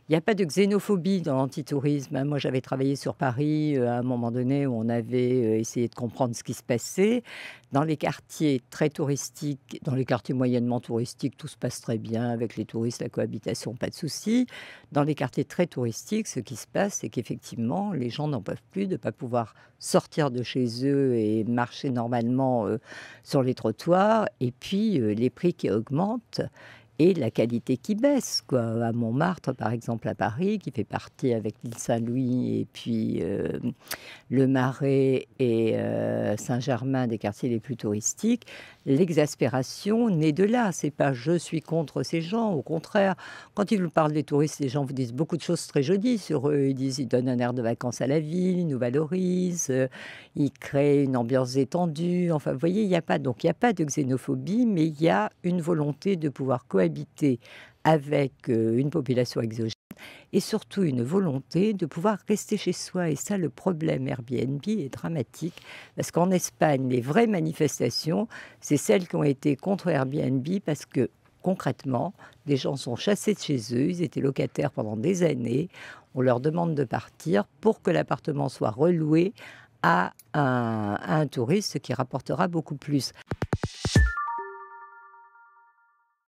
Il n'y a pas de xénophobie dans l'antitourisme, hein. Moi, j'avais travaillé sur Paris, à un moment donné où on avait, essayé de comprendre ce qui se passait. Dans les quartiers très touristiques, dans les quartiers moyennement touristiques, tout se passe très bien avec les touristes, la cohabitation, pas de souci. Dans les quartiers très touristiques, ce qui se passe, c'est qu'effectivement, les gens n'en peuvent plus de ne pas pouvoir sortir de chez eux et marcher normalement, sur les trottoirs et puis, les prix qui augmentent et la qualité qui baisse, quoi. À Montmartre, par exemple, à Paris, qui fait partie avec l'île Saint-Louis et puis, le Marais et Saint-Germain, des quartiers les plus touristiques, l'exaspération naît de là. C'est pas: «Je suis contre ces gens», au contraire. Quand ils vous parlent des touristes, les gens vous disent beaucoup de choses très jolies sur eux. Ils disent: «Ils donnent un air de vacances à la ville, ils nous valorisent, ils créent une ambiance détendue». Enfin, vous voyez, il y a pas de xénophobie, mais il y a une volonté de pouvoir cohabiter avec, une population exogène et surtout une volonté de pouvoir rester chez soi et ça, le problème Airbnb est dramatique parce qu'en Espagne, les vraies manifestations, c'est celles qui ont été contre Airbnb parce que concrètement, des gens sont chassés de chez eux, ils étaient locataires pendant des années, on leur demande de partir pour que l'appartement soit reloué à un touriste, ce qui rapportera beaucoup plus.